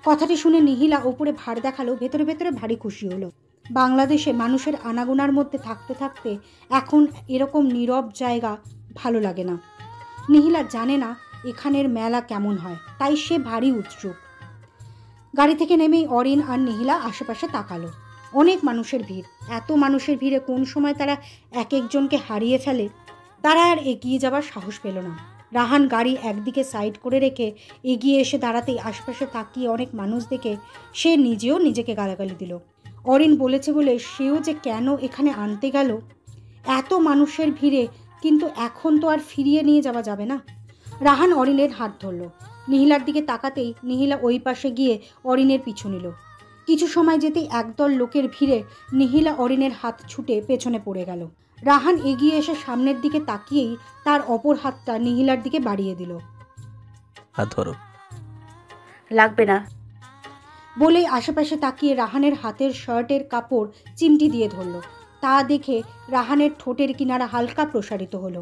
কথাটি শুনে নিহিলা ওপরে ভার দেখালো, ভেতরে ভেতরে ভারী খুশি হলো। বাংলাদেশে মানুষের আনাগোনার মধ্যে থাকতে থাকতে এখন এরকম নীরব জায়গা ভালো লাগে না। নিহিলা জানে না এখানের মেলা কেমন হয়, তাই সে ভারী উৎসুক। গাড়ি থেকে নেমেই অরিন আর নিহিলা আশেপাশে তাকালো। অনেক মানুষের ভিড়। এত মানুষের ভিড়ে কোন সময় তারা এক একজনকে হারিয়ে ফেলে। তারা আর এগিয়ে যাবার সাহস পেল না। রাহান গাড়ি একদিকে সাইড করে রেখে এগিয়ে এসে দাঁড়াতেই আশপাশে তাকিয়ে অনেক মানুষ দেখে সে নিজেও নিজেকে গালাগালি দিল। অরিন বলেছে বলে সেও যে কেন এখানে আনতে গেল। এত মানুষের ভিড়ে কিন্তু এখন তো আর ফিরিয়ে নিয়ে যাওয়া যাবে না। রাহান অরিনের হাত ধরল। নিহিলার দিকে তাকাতেই নিহিলা ওই পাশে গিয়ে অরিনের পিছু নিল। কিছু সময় যেতেই একদল লোকের ভিড়ে নিহিলা অরিনের হাত ছুটে পেছনে পড়ে গেল। রাহান এগিয়ে এসে সামনের দিকে তাকিয়েই তার অপর হাতটা নিহিলার দিকে বাড়িয়ে দিল। হাত ধরো। লাগবে না বলেই আশেপাশে তাকিয়ে রাহানের হাতের শার্টের কাপড় চিমটি দিয়ে ধরল। তা দেখে রাহানের ঠোঁটের কিনারা হালকা প্রসারিত হলো।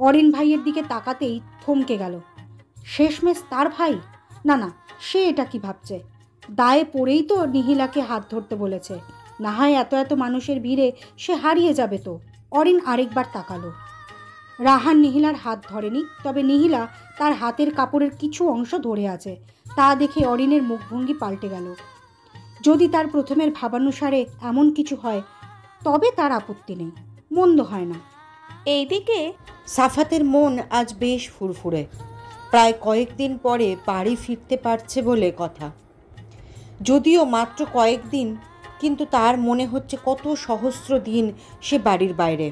অরিন ভাইয়ের দিকে তাকাতেই থমকে গেল। শেষমেশ তার ভাই? না না, সে এটা কি ভাবছে? দায়ে পড়েই তো নিহিলাকে হাত ধরতে বলেছে। না হয় এত এত মানুষের ভিড়ে সে হারিয়ে যাবে তো। অরিন আরেকবার তাকালো। রাহান নিহিলার হাত ধরেনি, তবে নিহিলা তার হাতের কাপড়ের কিছু অংশ ধরে আছে। তা দেখে অরিনের মুখভঙ্গি পাল্টে গেল। যদি তার প্রথমের ভাবানুসারে এমন কিছু হয় তবে তার আপত্তি নেই, মন্দ হয় না। এইদিকে সাফাতের মন আজ বেশ ফুরফুরে। প্রায় কয়েকদিন পরে বাড়ি ফিরতে পারছে বলে কথা। যদিও মাত্র কয়েকদিন, কিন্তু তার মনে হচ্ছে কত সহস্র দিন সে বাড়ির বাইরে।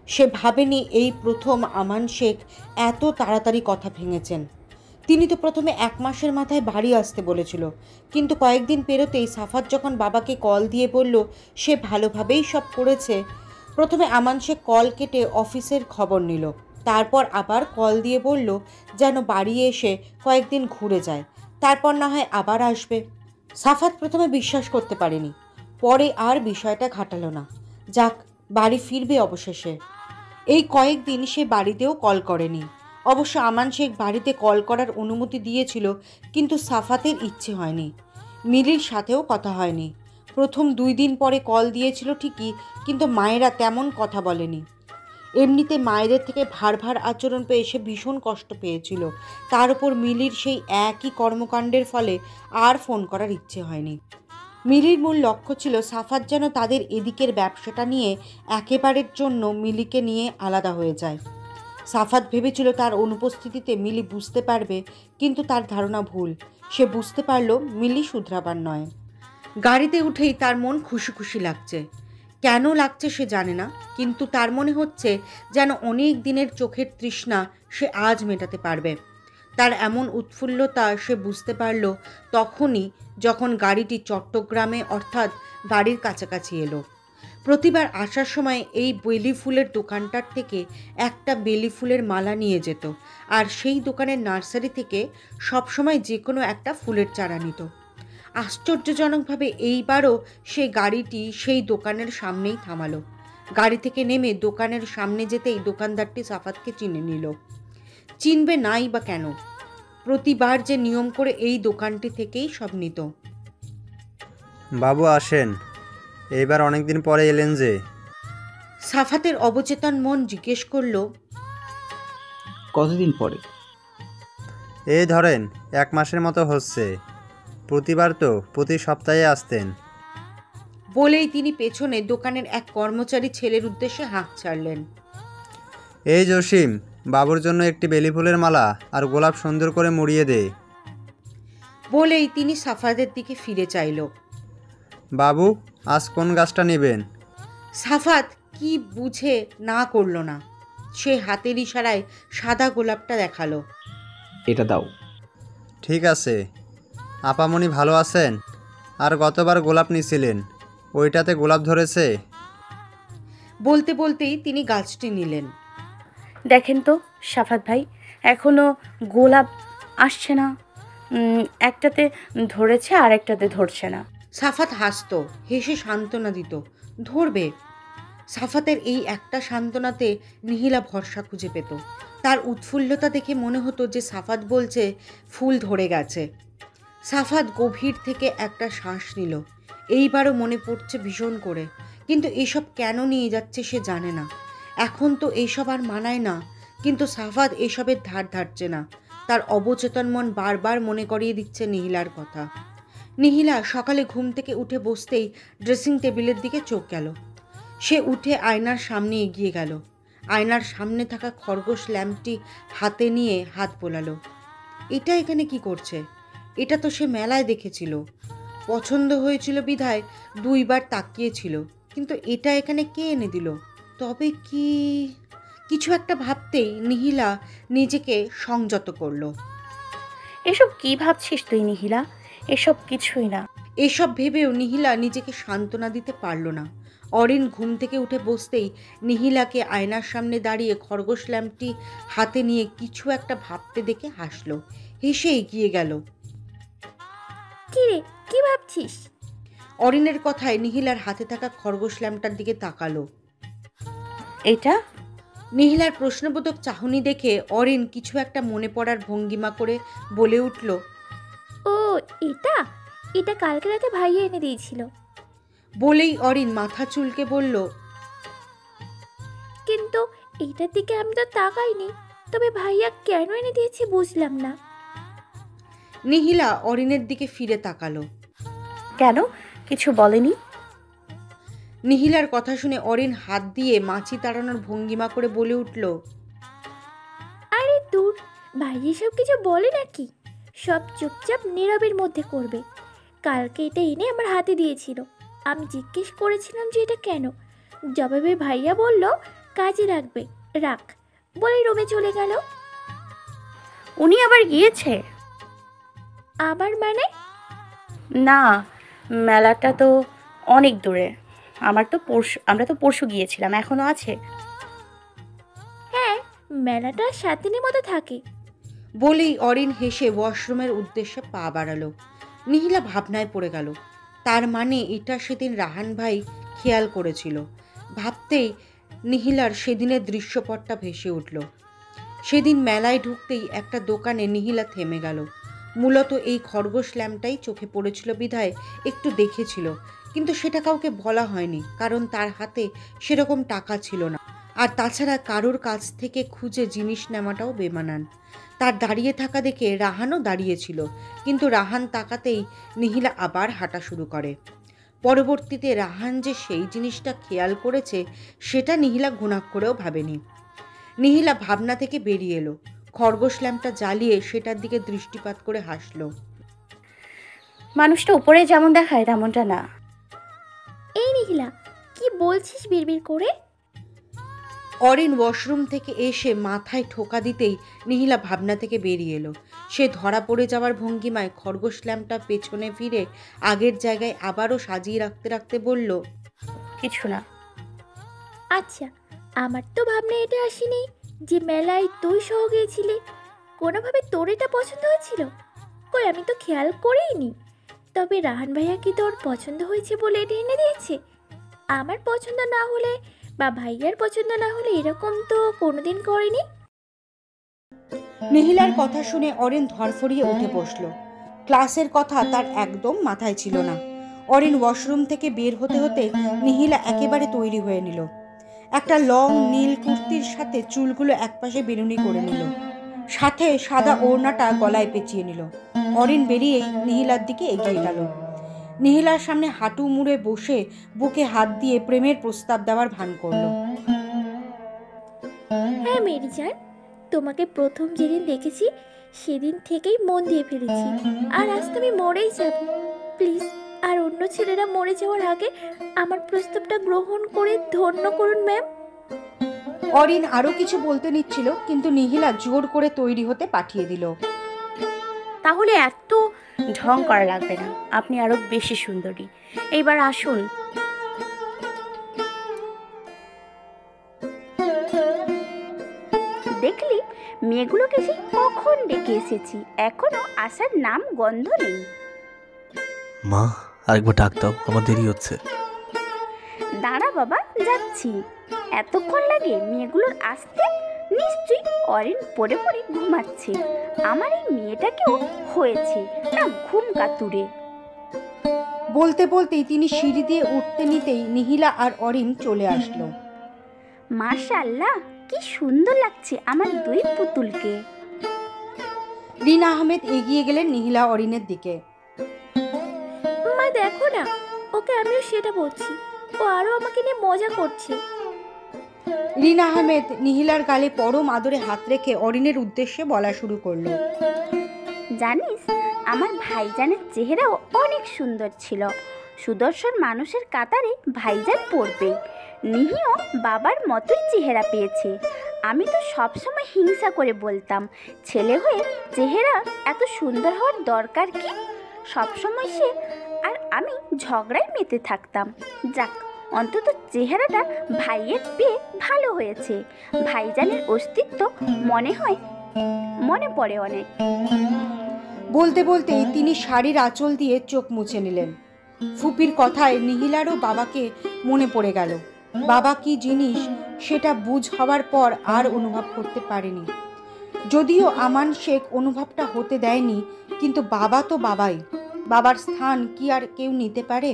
সে ভাবেনি এই প্রথম আমান শেখ এত তাড়াতাড়ি কথা ভেঙেছেন। তিনি তো প্রথমে 1 মাসের মাথায় বাড়ি আসতে বলেছিল, কিন্তু কয়েকদিন পেরোতেই সাফাত যখন বাবাকে কল দিয়ে বলল সে ভালোভাবেই সব করেছে, প্রথমে আমান শেখ কল কেটে অফিসের খবর নিল। তারপর আবার কল দিয়ে বলল যেন বাড়ি এসে কয়েকদিন ঘুরে যায়, তারপর না হয় আবার আসবে। সাফাত প্রথমে বিশ্বাস করতে পারেনি, পরে আর বিষয়টা ঘাটালো না। যাক, বাড়ি ফিরবে অবশেষে। এই কয়েকদিন সে বাড়িতেও কল করেনি। অবশ্য আমান শেখ বাড়িতে কল করার অনুমতি দিয়েছিল, কিন্তু সাফাতের ইচ্ছে হয়নি। মিলির সাথেও কথা হয়নি। প্রথম 2 দিন পরে কল দিয়েছিল ঠিকই, কিন্তু মায়েরা তেমন কথা বলেনি। এমনিতে মায়েদের থেকে ভার ভার আচরণ পেয়ে সে ভীষণ কষ্ট পেয়েছিল। তার উপর মিলির সেই একই কর্মকাণ্ডের ফলে আর ফোন করার ইচ্ছে হয়নি। মিলির মূল লক্ষ্য ছিল সাফাত যেন তাদের এদিকের ব্যবসাটা নিয়ে একেবারের জন্য মিলিকে নিয়ে আলাদা হয়ে যায়। সাফাত ভেবেছিল তার অনুপস্থিতিতে মিলি বুঝতে পারবে, কিন্তু তার ধারণা ভুল। সে বুঝতে পারল মিলি শুধরাবার নয়। গাড়িতে উঠেই তার মন খুশি খুশি লাগছে। কেন লাগছে সে জানে না, কিন্তু তার মনে হচ্ছে যেন অনেক দিনের চোখের তৃষ্ণা সে আজ মেটাতে পারবে। তার এমন উৎফুল্লতা সে বুঝতে পারল তখনই যখন গাড়িটি চট্টগ্রামে অর্থাৎ বাড়ির কাছাকাছি এলো। প্রতিবার আসার সময় এই বেলি ফুলের দোকানটার থেকে একটা বেলি ফুলের মালা নিয়ে যেত, আর সেই দোকানের নার্সারি থেকে সবসময় যে কোনো একটা ফুলের চারা নিত। আশ্চর্যজনকভাবে এইবারও সেই গাড়িটি সেই দোকানের সামনেই থামালো। গাড়ি থেকে নেমে দোকানের সামনে যেতেই দোকানদারটি সাফাতকে চিনে নিল। চিনবে নাই বা কেন, প্রতিবার যে নিয়ম করে এই দোকানটি থেকেই সব নিত। বাবু আসেন, এইবার অনেকদিন পরে এলেন যে? সাফাতের অবচেতন মন জিজ্ঞেস করল, কতদিন পরে? এই ধরেন 1 মাসের মতো হচ্ছে। প্রতিবার তো প্রতি সপ্তাহে আসতেন। বলেই তিনি পেছনে দোকানের এক কর্মচারী ছেলের উদ্দেশ্যে হাঁক ছাড়লেন। এই জসিম, বাবুর জন্য একটি বেলি ফুলের মালা আর গোলাপ সুন্দর করে মুড়িয়ে দে। বলেই তিনি সাফাতের দিকে ফিরে চাইল। বাবু, আজ কোন গাছটা নেবেন? সাফাত কি বুঝে না করল না। সে হাতের ইশারায় সাদা গোলাপটা দেখালো। এটা দাও। ঠিক আছে। আপামনি ভালো আছেন? আর গতবার গোলাপ নিয়েছিলেন, ওইটাতে গোলাপ ধরেছে? বলতে বলতেই তিনি গাছটি নিলেন। দেখেন তো সাফাত ভাই, এখনো গোলাপ আসছে না। একটাতে ধরেছে আর একটাতে ধরছে না। সাফাত হাসত, হেসে সান্ত্বনা দিত, ধরবে। সাফাতের এই একটা সান্ত্বনাতে নিহিলা ভরসা খুঁজে পেত। তার উৎফুল্লতা দেখে মনে হতো যে সাফাত বলছে ফুল ধরে গেছে। সাফাত গভীর থেকে একটা শ্বাস নিল। এইবারও মনে পড়ছে ভীষণ করে, কিন্তু এসব কেন নিয়ে যাচ্ছে সে জানে না। এখন তো এইসব আর মানায় না, কিন্তু সাফাত এসবের ধার ধারছে না। তার অবচেতন মন বারবার মনে করিয়ে দিচ্ছে নিহিলার কথা। নিহিলা সকালে ঘুম থেকে উঠে বসতেই ড্রেসিং টেবিলের দিকে চোখ গেল। সে উঠে আয়নার সামনে এগিয়ে গেল। আয়নার সামনে থাকা খরগোশ ল্যাম্পটি হাতে নিয়ে হাত বোলালো। এটা এখানে কি করছে? এটা তো সে মেলায় দেখেছিল, পছন্দ হয়েছিল বিধায় 2বার তাকিয়েছিল, কিন্তু এটা এখানে কে এনে দিল? তবে কি? কিছু একটা ভাবতেই নিহিলা নিজেকে সংযত করলো। এসব কি ভাবছিস তুই নিহিলা? এসব কিছুই না। এসব ভেবেও নিহিলা নিজেকে সান্ত্বনা দিতে পারল না। অরিন ঘুম থেকে উঠে বসতেই নিহিলাকে আয়নার সামনে দাঁড়িয়ে খরগোশ ল্যাম্পটি হাতে নিয়ে কিছু একটা ভাবতে দেখে হাসলো। হেসে এগিয়ে গেল। কি রে, কি ভাবছিস? অরিনের কথায় নিহিলার হাতে থাকা খরগোশ ল্যাম্পটার দিকে তাকালো। এটা নিহিলার প্রশ্নবোধক চাহনি দেখে অরিন কিছু একটা মনে পড়ার ভঙ্গিমা করে বলে উঠল, ও এটা এটা কালকে রাতে ভাইয়া এনে দিয়েছিল। বলেই অরিন মাথা চুলকে বলল, কিন্তু এইটার দিকে আমি তো তাকাইনি, তবে ভাইয়া কেন এনে দিয়েছে বুঝলাম না। নিহিলা অরিনের দিকে ফিরে তাকালো। কেন? কিছু বলেনি? নিহিলার কথা শুনে অরিন হাত দিয়ে মাছি তাড়ানোর ভঙ্গিমা করে বলে উঠল, আরে দূর, ভাইয়া সব কিছু বলে নাকি? সব চুপচাপ নীরবের মধ্যে করবে। কালকে এটা এনে আমার হাতে দিয়েছিল। আমি জিজ্ঞেস করেছিলাম যে এটা কেন। জবাবে ভাইয়া বলল কাজে রাখবে, রাখ বলে রুমে চলে গেল। উনি আবার গিয়েছে? আবার মানে? না, মেলাটা তো অনেক দূরে। আমরা তো পরশু গিয়েছিলাম, এখনো আছে। হ্যাঁ, মেলাটা 7 দিনের মতো থাকে। বলেই অরিন হেসে ওয়াশরুমের উদ্দেশ্যে পা বাড়ালো। নিহিলা ভাবনায় পড়ে গেল। তার মানে এটা সেদিন রাহান ভাই খেয়াল করেছিল। ভাবতেই নিহিলার সেদিনের দৃশ্যপটটা ভেসে উঠল। সেদিন মেলায় ঢুকতেই একটা দোকানে নিহিলা থেমে গেল। মূলত এই খরগোশ ল্যাম্পটাই চোখে পড়েছিল বিধায় একটু দেখেছিল, কিন্তু সেটা কাউকে বলা হয়নি, কারণ তার হাতে সেরকম টাকা ছিল না। আর তাছাড়া কারোর কাছ থেকে খুঁজে জিনিস নেওয়াটাও বেমানান। তার দাঁড়িয়ে থাকা দেখে রাহানও দাঁড়িয়েছিল, কিন্তু রাহান তাকাতেই নিহিলা আবার হাঁটা শুরু করে। পরবর্তীতে রাহান যে সেই জিনিসটা খেয়াল করেছে সেটা নিহিলা ঘুণাক্ষরেও ভাবেনি। নিহিলা ভাবনা থেকে বেরিয়ে এলো। খরগোশ ল্যাম্পটা জ্বালিয়ে সেটার দিকে দৃষ্টিপাত করে হাসলো। মানুষটা উপরে যেমন দেখায় তেমনটা না। এই নিহিলা, কি বলছিস বিড়বিড় করে? অরিন ওয়াশরুম থেকে এসে মাথায় ঠোকা দিতেই নিহিলা ভাবনা থেকে বেরিয়ে এলো। সে ধরা পড়ে যাওয়ার ভঙ্গিমায় খরগোশ ল্যাম্পটা পেছনে ফিরে আগের জায়গায় আবারও সাজিয়ে রাখতে রাখতে বলল, কিছু না। আচ্ছা, আমার তো ভাবনা এটা আসেনি যে মেলায় তুই সহ গিয়েছিলি। কোনোভাবে তোর এটা পছন্দ হয়েছিল? কই, আমি তো খেয়াল করিনি। তবে রাহান ভাইয়া কি তোর পছন্দ হয়েছে বলে এটা এনে দিয়েছে? আমার পছন্দ না হলে বা ভাইয়ার পছন্দ না হলে এরকম তো কোনোদিন করেনি। নিহিলার কথা শুনে অরিন ধরফরিয়ে উঠে বসল। ক্লাসের কথা তার একদম মাথায় ছিল না। অরিন ওয়াশরুম থেকে বের হতে হতে নিহিলা একেবারে তৈরি হয়ে নিল। একটা লং নীল কুর্তির সাথে চুলগুলো একপাশে বেনুনি করে নিল, সাথে সাদা ওড়নাটা গলায় পেঁচিয়ে নিল। অরিন বেরিয়েই নিহিলার দিকে এগিয়ে গেল। নিহিলার সামনে হাঁটু মুড়ে বসে বুকে হাত দিয়ে প্রেমের প্রস্তাব দেওয়ার ভান করল। হ্যাঁ মেরিজান, তোমাকে প্রথম যেদিন দেখেছি সেদিন থেকেই মন দিয়ে ফেলেছি। আর আজ তুমি মরেই যাব। প্লিজ, আর অন্য ছেলেরা মরে যাওয়ার আগে আমার প্রস্তাবটা গ্রহণ করে ধন্য করুন ম্যাম। অরিন আরো কিছু বলতে নিচ্ছিল, কিন্তু নিহিলা জোর করে তৈরি হতে পাঠিয়ে দিল। তাহলে এত ঢং করা লাগবে না, আপনি আরো বেশি সুন্দরী। এইবার আসুন। দেখলি, মেয়েগুলোকে সেই কখন ডেকে এসেছি, এখনো আসার নাম গন্ধ নেই। মা, আরেকবার ডাক দাও, আমার দেরি হচ্ছে। দাঁড়া বাবা, যাচ্ছি। এতক্ষণ লাগে মেয়েগুলোর আসতে? নিশ্চয়ই অরিন পড়ে পড়ে ঘুমাচ্ছে। আমার এই মেয়েটাকেও হয়েছে না ঘুম কাতুরে। বলতে বলতেই তিনি সিঁড়ি দিয়ে উঠতে নিতেই নিহিলা আর অরিন চলে আসলো। মাশাআল্লাহ, কি সুন্দর লাগছে আমার দুই পুতুলকে। রিনা আহমেদ এগিয়ে গেলেন নিহিলা অরিনের দিকে। মা দেখো না, ওকে আমিও সেটা বলছি, ও আরো আমাকে নিয়ে মজা করছে। রিনা আহমেদ নিহিলার গালে পরম আদরে হাত রেখে অরিনের উদ্দেশ্যে বলা শুরু করলো। জানিস, আমার ভাইজানের চেহারাও অনেক সুন্দর ছিল। সুদর্শন মানুষের কাতারে ভাইজান পড়বে। নিহিও বাবার মতোই চেহারা পেয়েছে। আমি তো সবসময় হিংসা করে বলতাম, ছেলে হয়ে চেহারা এত সুন্দর হওয়ার দরকার কি। সবসময় সে আর আমি ঝগড়ায় মেতে থাকতাম। যাক, অন্তত চেহারাটা ভাইয়ের পেয়ে ভালো হয়েছে। ভাইজানের অস্তিত্ব মনে পড়ে অনেক। বলতে বলতেই তিনি শাড়ির আঁচল দিয়ে চোখ মুছে নিলেন। ফুপির কথায় নিহিলারও বাবাকে মনে পড়ে গেল। বাবা কি জিনিস সেটা বুঝ হওয়ার পর আর অনুভব করতে পারেনি। যদিও আমান শেখ অনুভবটা হতে দেয়নি, কিন্তু বাবা তো বাবাই। বাবার স্থান কি আর কেউ নিতে পারে?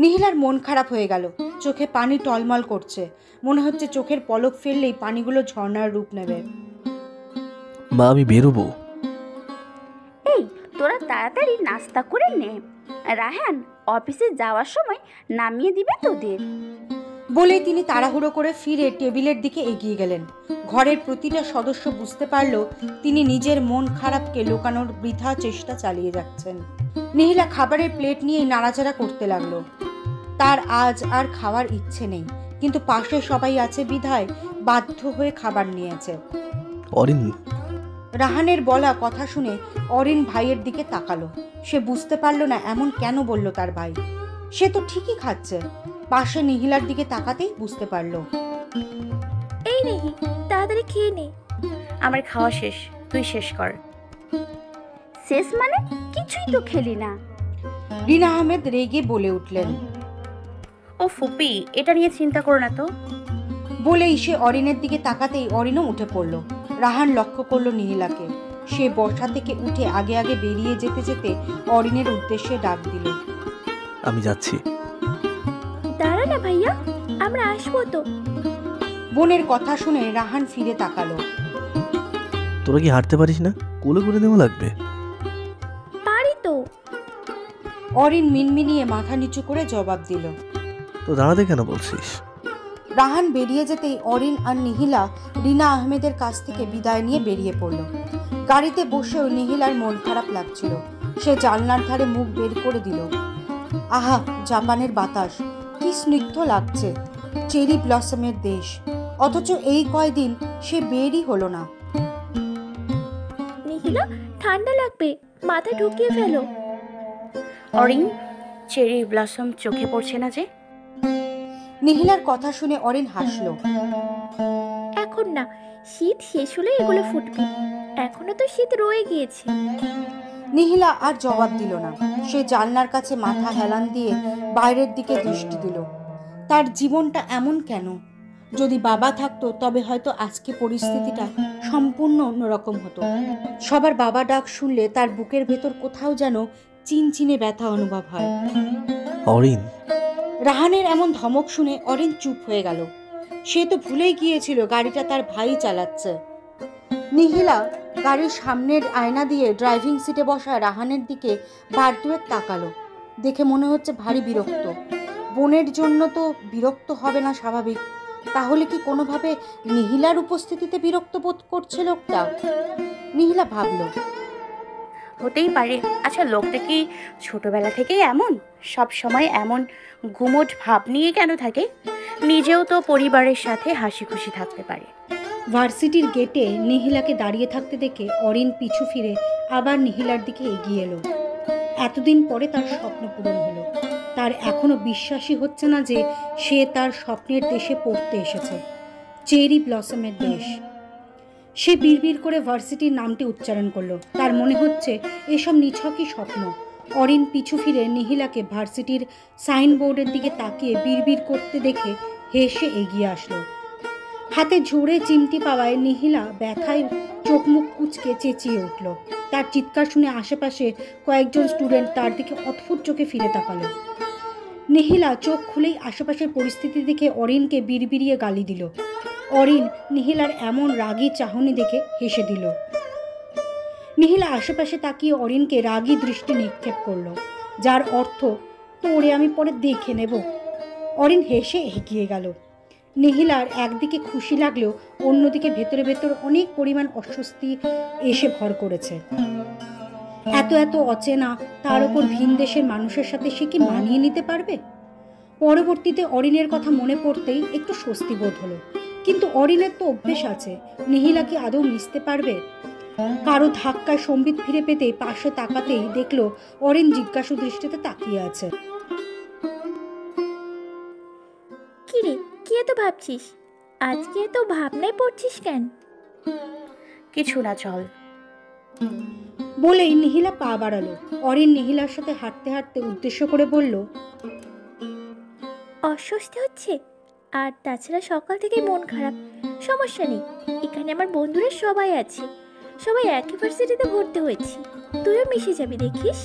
নিহিলার মন খারাপ হয়ে গেল। চোখে পানি টলমল করছে। মনে হচ্ছে চোখের পলক ফেললেই পানিগুলো ঝর্ণার রূপ নেবে। মা, আমি বেরোবো। এই, তোরা তাড়াতাড়ি নাস্তা করে নে। রাহান অফিসে যাওয়ার সময় নামিয়ে দিবে তোদের। বলেই তিনি তাড়াহুড়ো করে ফিরে টেবিলের দিকে এগিয়ে গেলেন। ঘরের প্রতিটা সদস্য বুঝতে পারল তিনি নিজের মন খারাপকে লুকানোর বৃথা চেষ্টা চালিয়ে যাচ্ছেন। নিহিলা খাবারের প্লেট নিয়েই নাড়াচাড়া করতে লাগলো। তার আজ আর খাওয়ার ইচ্ছে নেই, কিন্তু পাশে সবাই আছে বিধায় বাধ্য হয়ে খাবার নিয়েছে। অরিন, রাহানের বলা কথা শুনে অরিন ভাইয়ের দিকে তাকালো। সে বুঝতে পারল না এমন কেন বলল তার ভাই। সে তো ঠিকই খাচ্ছে। পাশে নিহিলার দিকে তাকাতেই বুঝতে পারল। এই নেহি, তাড়াতাড়ি খেয়ে নে। আমার খাওয়া শেষ, তুই শেষ কর। শেষ মানে? কিছুই তো খেলি না। রিনা আহমেদ রেগে বলে উঠলেন। ও ফুপি, এটা নিয়ে চিন্তা করো না তো। বলেই সে অরিনের দিকে তাকাতেই অরিনও উঠে পড়ল। রাহান লক্ষ্য করলো নিহিলাকে। সে বসা থেকে উঠে আগে আগে বেরিয়ে যেতে যেতে অরিনের উদ্দেশ্যে ডাক দিল। আমি যাচ্ছি। দাঁড়া না ভাইয়া, আমরা আসবো তো। বোনের কথা শুনে রাহান ফিরে তাকালো। তোরা কি হাঁটতে পারিস না? কোলে করে নেওয়া লাগবে। পারি তো। অরিন মিনমিনিয়ে মাথা নিচু করে জবাব দিল। তো দাঁড়াতে কেন বলছিস? রাহান বেরিয়ে যেতেই অরিন আর নিহিলা রিনা আহমেদের কাছ থেকে বিদায় নিয়ে বেরিয়ে পড়ল। গাড়িতে বসেও নিহিলার মন খারাপ লাগছিল। সে জানলার ধারে মুখ বের করে দিল। আহা, জাপানের বাতাস কি স্নিগ্ধ লাগছে। চেরি ব্লসমের দেশ, অথচ এই কয়দিন সে বেরই হলো না। নিহিলা, ঠান্ডা লাগবে, মাথা ঢুকিয়ে ফেলো। অরিন, চেরি ব্লসম চোখে পড়ছে না যে? নিহিলার কথা শুনে অরিন হাসল। এখন না, শীত শেষ হলে এগুলো ফুটবে। এখনো তো শীত রয়ে গিয়েছে। নিহিলা আর জবাব দিল না। সে জানলার কাছে মাথা হেলান দিয়ে বাইরের দিকে দৃষ্টি দিল। তার জীবনটা এমন কেন? যদি বাবা থাকতো তবে হয়তো আজকে পরিস্থিতিটা সম্পূর্ণ অন্যরকম হতো। সবার বাবা ডাক শুনলে তার বুকের ভেতর কোথাও যেন চিনচিনে ব্যথা অনুভব হয়। অরিন, রাহানের এমন ধমক শুনে অরিন চুপ হয়ে গেল। সে তো ভুলেই গিয়েছিল গাড়িটা তার ভাই চালাচ্ছে। নিহিলা গাড়ির সামনের আয়না দিয়ে ড্রাইভিং সিটে বসা রাহানের দিকে বার দুয়েক তাকালো। দেখে মনে হচ্ছে ভারী বিরক্ত। বোনের জন্য তো বিরক্ত হবে না স্বাভাবিক, তাহলে কি কোনোভাবে নিহিলার উপস্থিতিতে বিরক্ত বোধ করছে লোকটা? নিহিলা ভাবল, হতেই পারে। আচ্ছা, লোকটা কি ছোটবেলা থেকেই এমন? সব সময় এমন গুমোট ভাব নিয়ে কেন থাকে? নিজেও তো পরিবারের সাথে হাসি খুশি থাকতে পারে। ভার্সিটির গেটে নিহিলাকে দাঁড়িয়ে থাকতে দেখে অরিন পিছু ফিরে আবার নিহিলার দিকে এগিয়ে এলো। এতদিন পরে তার স্বপ্ন পূরণ হলো। তার এখনো বিশ্বাসই হচ্ছে না যে সে তার স্বপ্নের দেশে পড়তে এসেছে, চেরি ব্লসমের দেশ। সে বিড়বিড় করে ভার্সিটির নামটি উচ্চারণ করলো। তার মনে হচ্ছে এসব নিছকই স্বপ্ন। অরিন পিছু ফিরে নিহিলাকে ভার্সিটির সাইনবোর্ডের দিকে তাকিয়ে বিড়বিড় করতে দেখে হেসে এগিয়ে আসলো। হাতে জোরে চিমটি পাওয়ায় নিহিলা ব্যথায় চোখ মুখ কুচকে চেঁচিয়ে উঠল। তার চিৎকার শুনে আশেপাশে কয়েকজন স্টুডেন্ট তার দিকে অদ্ভুত চোখে ফিরে তাকালো। নিহিলা চোখ খুলেই আশেপাশের পরিস্থিতি দেখে অরিনকে বিড়বিড়িয়ে গালি দিল। অরিন নিহিলার এমন রাগী চাহনি দেখে হেসে দিল। নিহিলা আশেপাশে তাকিয়ে অরিনকে রাগী দৃষ্টি নিক্ষেপ করলো, যার অর্থ তোরে আমি পরে দেখে নেব। অরিন হেসে এগিয়ে গেল। নিহিলার একদিকে খুশি লাগলেও অন্যদিকে ভেতরে ভেতর অনেক পরিমাণ অস্বস্তি এসে ভর করেছে। এত এত অচেনা, তার উপর ভিন দেশের মানুষের সাথে সে কি মানিয়ে নিতে পারবে? পরবর্তীতে অরিনের কথা মনে পড়তেই একটু স্বস্তি বোধ হলো। কিন্তু অরিনের তো অভ্যেস আছে, নিহিলা কি আদৌ মিশতে পারবে? কারো ধাক্কায় সম্বিত ফিরে পেতে পাশে তাকাতেই দেখলো অরিন জিজ্ঞাসু দৃষ্টিতে তাকিয়ে আছে। কিরে, কি এত ভাবছিস? আজকে এত ভাবনায় পড়ছিস কেন? কিছু না, চল। বলেই নিহিলা পা বাড়ালো। অরিন নিহিলার সাথে হাঁটতে হাঁটতে উদ্দেশ্য করে বলল, অস্বস্তি হচ্ছে? আর তাছাড়া সকাল থেকে মন খারাপ। সমস্যা নেই, এখানে আমার বন্ধুরা সবাই আছে, সবাই এক ইউনিভার্সিটিতে ভর্তি হয়েছি, তুইও মিশে যাবি দেখিস।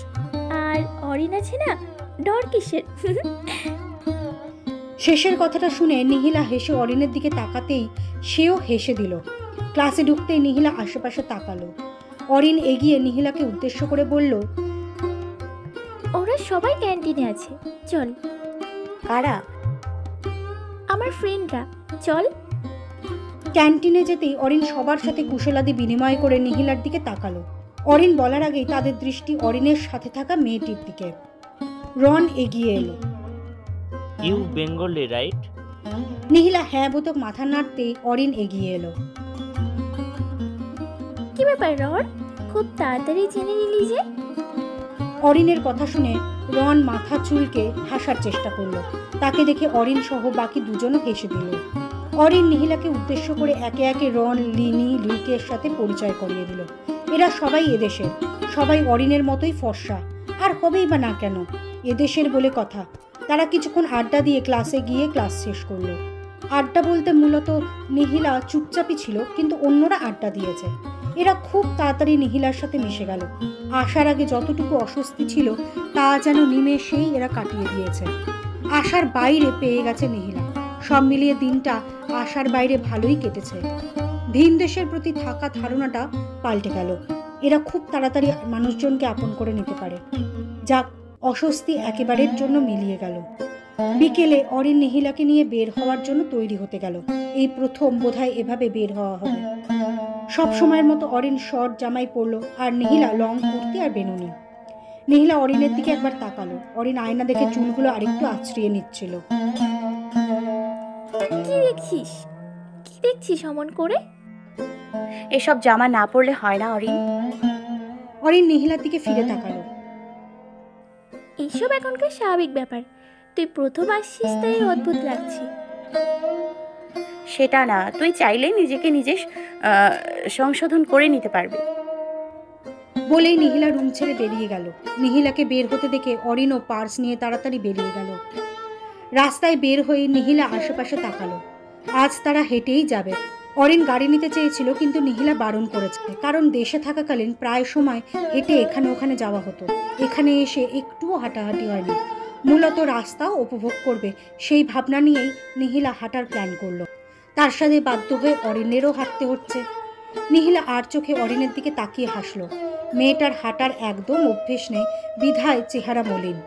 আর অরিন আছে না, ডর কিসের? শেষের কথাটা শুনে নিহিলা হেসে অরিনের দিকে তাকাতেই সেও হেসে দিল। ক্লাসে ঢুকতেই নিহিলা আশেপাশে তাকালো। অরিন এগিয়ে নিহিলাকে উদ্দেশ্য করে বলল, ওরা সবাই ক্যান্টিনে আছে, চল। কারা? আমার ফ্রেন্ডরা, চল। ক্যান্টিনে যেতেই অরিন সবার সাথে কুশলাদি বিনিময় করে নিহিলার দিকে তাকালো। অরিন বলার আগেই তাদের দৃষ্টি অরিনের সাথে থাকা মেয়েটির দিকে। রন এগিয়ে এলো। You Bengali right? নিহিলা হ্যাঁ বোধক মাথা নাড়তেই অরিন এগিয়ে এলো। কি ব্যাপার রন, খুব তাড়াতাড়ি জেনে নিলি যে? অরিনের কথা শুনে রন মাথা চুলকে হাসার চেষ্টা করলো। তাকে দেখে অরিন সহ বাকি দুজনও হেসে দিল। অরিন নিহিলাকে উদ্দেশ্য করে একে একে রন, লিনি, লুইকের সাথে পরিচয় করিয়ে দিল। এরা সবাই এদেশের, সবাই অরিনের মতোই ফর্সা, আর হবেই বা না কেন, এদেশের বলে কথা। তারা কিছুক্ষণ আড্ডা দিয়ে ক্লাসে গিয়ে ক্লাস শেষ করলো। আড্ডা বলতে মূলত নিহিলা চুপচাপই ছিল, কিন্তু অন্যরা আড্ডা দিয়েছে। এরা খুব তাড়াতাড়ি নিহিলার সাথে মিশে গেল। আসার আগে যতটুকু অস্বস্তি ছিল তা যেন নিমেষেই এরা কাটিয়ে দিয়েছে। আশার বাইরে পেয়ে গেছে নিহিলা। সব মিলিয়ে দিনটা আশার বাইরে ভালোই কেটেছে। ভিন দেশের প্রতি থাকা ধারণাটা পাল্টে গেল। এরা খুব তাড়াতাড়ি মানুষজনকে আপন করে নিতে পারে। যাক, অস্বস্তি একেবারের জন্য মিলিয়ে গেল। বিকেলে অরিন নিহিলাকে নিয়ে বের হওয়ার জন্য তৈরি হতে গেল। এই প্রথম বোধহয় এভাবে বের হওয়া হবে। সব সময়ের মতো অরিন শর্ট জামাই পরলো, আর নিহিলা লং কুর্তি আর বেনুনি। নিহিলা অরিনের দিকে একবার তাকালো। অরিন আয়না দেখে চুলগুলো আরেকটু আছড়িয়ে নিচ্ছিল। কি দেখছিস? কি দেখছিস অমন করে? এসব জামা না পরলে হয় না অরিন। অরিন নিহিলার দিকে ফিরে তাকালো। এইসব এখনকার স্বাভাবিক ব্যাপার, তুই প্রথম আসছিস তাই অদ্ভুত লাগছে। সেটা না, তুই চাইলেই নিজেকে নিজে সংশোধন করে নিতে পারবি। বলেই নিহিলা রুম ছেড়ে বেরিয়ে গেল। নিহিলাকে বের হতে দেখে অরিনও পার্স নিয়ে তাড়াতাড়ি বেরিয়ে গেল। রাস্তায় বের হয়ে নিহিলা আশেপাশে তাকালো। আজ তারা হেঁটেই যাবে। অরিন গাড়ি নিতে চেয়েছিল, কিন্তু নিহিলা বারণ করেছে, কারণ দেশে থাকাকালীন প্রায় সময় হেঁটে এখানে ওখানে যাওয়া হতো। এখানে এসে একটুও হাঁটাহাঁটি হয়নি। মূলত রাস্তাও উপভোগ করবে সেই ভাবনা নিয়েই নিহিলা হাঁটার প্ল্যান করলো। তার সাথে বাধ্য হয়ে অরিনেরও হাঁটতে হচ্ছে। নিহিলা আর চোখে অরিনের দিকে তাকিয়ে হাসলো। মেয়েটার হাঁটার একদম অভ্যেস নেই, বিধায় চেহারা মলিন।